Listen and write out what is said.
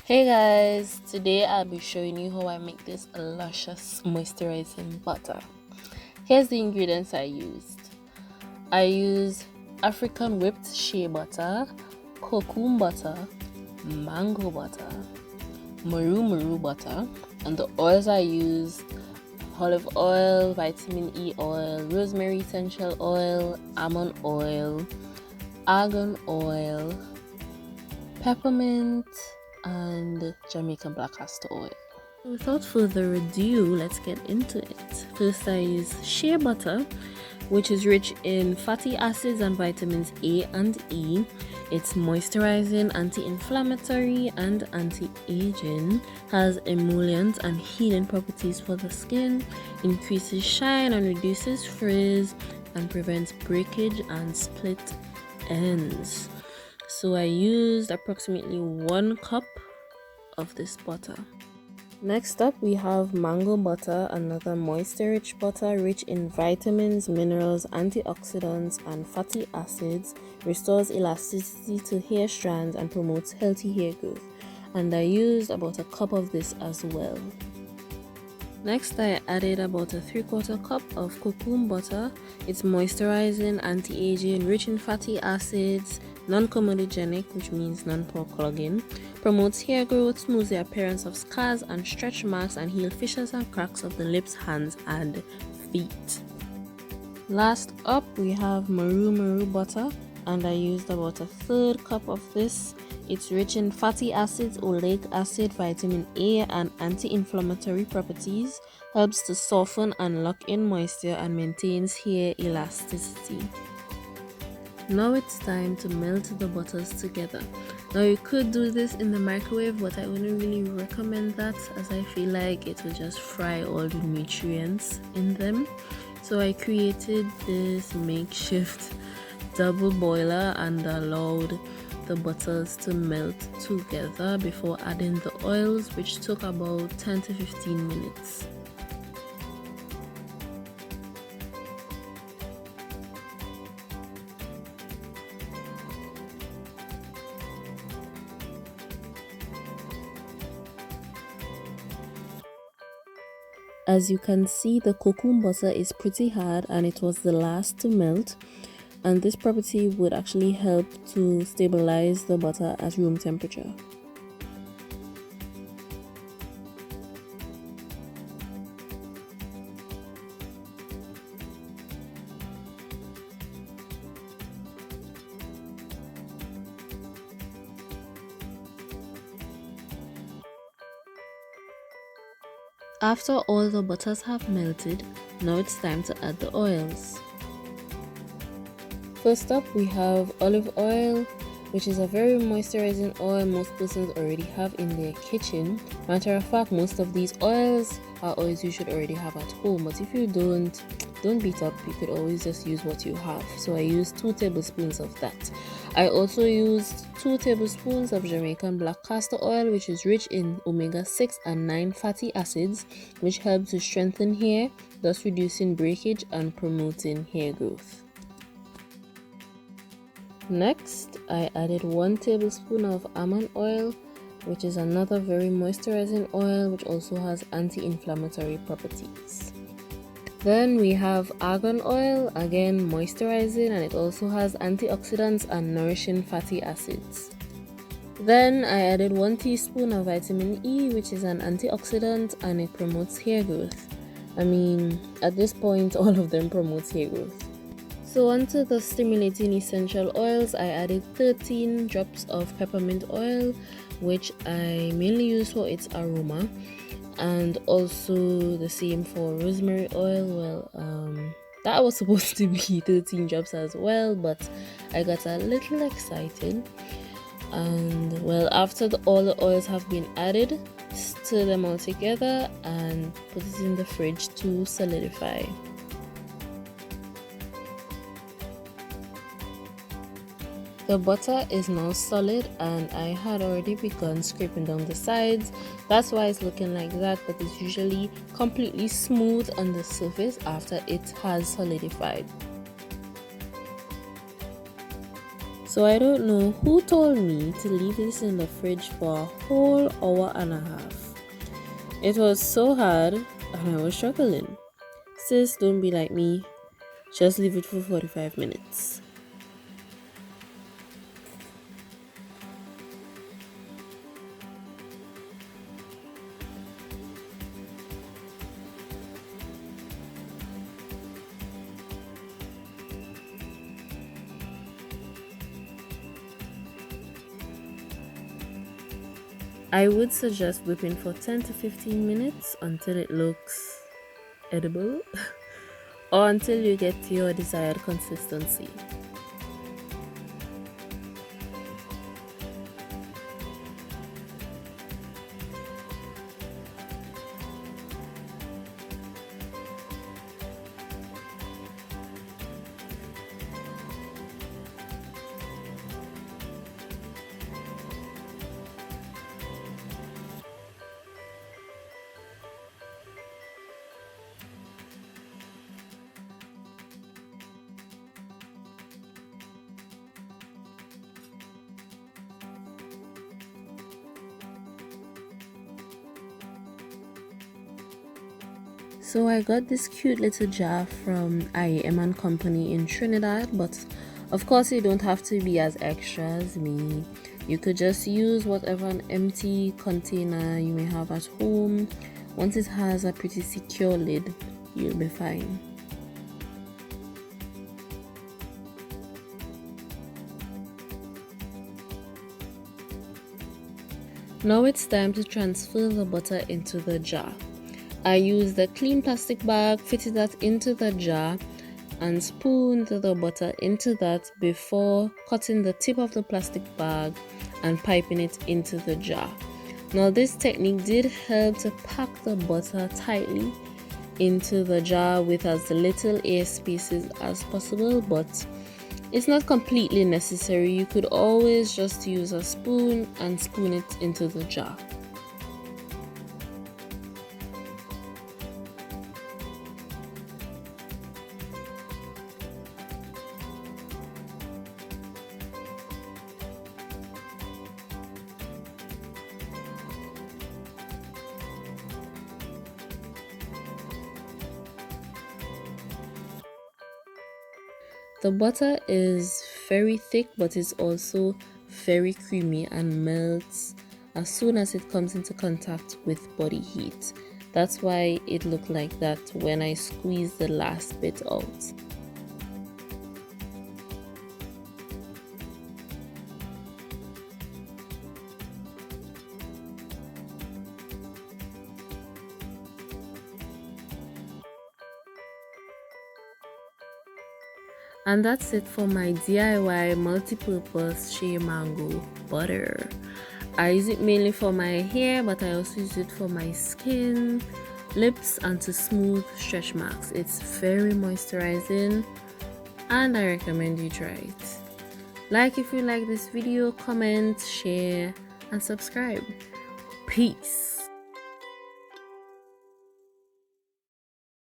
Hey guys, today I'll be showing you how I make this luscious moisturizing butter. Here's the ingredients I used. I used African whipped shea butter, Kokum butter, mango butter, Muru butter, and the oils I used: olive oil, vitamin E oil, rosemary essential oil, almond oil, argan oil, peppermint, and Jamaican black castor oil. Without further ado, let's get into it. First, I use shea butter, which is rich in fatty acids and vitamins A and E. It's moisturizing, anti-inflammatory, and anti-aging, has emollient and healing properties for the skin, increases shine and reduces frizz, and prevents breakage and split ends. So I used approximately 1 cup of this butter. Next up, we have mango butter, another moisture-rich butter rich in vitamins, minerals, antioxidants, and fatty acids, restores elasticity to hair strands, and promotes healthy hair growth. And I used about 1 cup of this as well. Next, I added about 3/4 cup of Kokum butter. It's moisturizing, anti-aging, rich in fatty acids, non-comedogenic, which means non-pore clogging, promotes hair growth, smooths the appearance of scars and stretch marks, and heal fissures and cracks of the lips, hands, and feet. Last up, we have Muru butter, and I used about 1/3 cup of this. It's rich in fatty acids, oleic acid, vitamin A, and anti-inflammatory properties, helps to soften and lock in moisture, and maintains hair elasticity. Now it's time to melt the butters together. Now you could do this in the microwave, but I wouldn't really recommend that, as I feel like it will just fry all the nutrients in them. So I created this makeshift double boiler and allowed the butters to melt together before adding the oils, which took about 10 to 15 minutes. As you can see, the Kokum butter is pretty hard and it was the last to melt, and this property would actually help to stabilize the butter at room temperature. After all the butters have melted, now it's time to add the oils. First up, we have olive oil, which is a very moisturizing oil most persons already have in their kitchen. Matter of fact, most of these oils are oils you should already have at home, but if you don't beat up, you could always just use what you have. So I used 2 tablespoons of that. I also used 2 tablespoons of Jamaican black castor oil, which is rich in omega-6 and 9 fatty acids, which helps to strengthen hair, thus reducing breakage and promoting hair growth. Next, I added 1 tablespoon of almond oil, which is another very moisturizing oil which also has anti-inflammatory properties. Then we have argan oil, again moisturizing, and it also has antioxidants and nourishing fatty acids. Then I added 1 teaspoon of vitamin E, which is an antioxidant and it promotes hair growth. I mean, at this point, all of them promote hair growth. So onto the stimulating essential oils, I added 13 drops of peppermint oil, which I mainly use for its aroma, and also the same for rosemary oil. Well, that was supposed to be 13 drops as well, but I got a little excited. And well, after all the oils have been added, stir them all together and put it in the fridge to solidify. The butter is now solid and I had already begun scraping down the sides. That's why it's looking like that, but it's usually completely smooth on the surface after it has solidified. So I don't know who told me to leave this in the fridge for a whole hour and a half. It was so hard and I was struggling. Sis, don't be like me. Just leave it for 45 minutes. I would suggest whipping for 10 to 15 minutes until it looks edible or until you get to your desired consistency. So I got this cute little jar from I.M. & Company in Trinidad, but of course you don't have to be as extra as me. You could just use whatever an empty container you may have at home. Once it has a pretty secure lid, you'll be fine. Now it's time to transfer the butter into the jar. I used a clean plastic bag, fitted that into the jar, and spooned the butter into that before cutting the tip of the plastic bag and piping it into the jar. Now this technique did help to pack the butter tightly into the jar with as little air spaces as possible, but it's not completely necessary. You could always just use a spoon and spoon it into the jar. The butter is very thick, but it's also very creamy and melts as soon as it comes into contact with body heat. That's why it looked like that when I squeezed the last bit out. And that's it for my DIY multi-purpose shea mango butter. I use it mainly for my hair, but I also use it for my skin, lips, and to smooth stretch marks. It's very moisturizing and I recommend you try it. Like if you like this video, comment, share, and subscribe. Peace.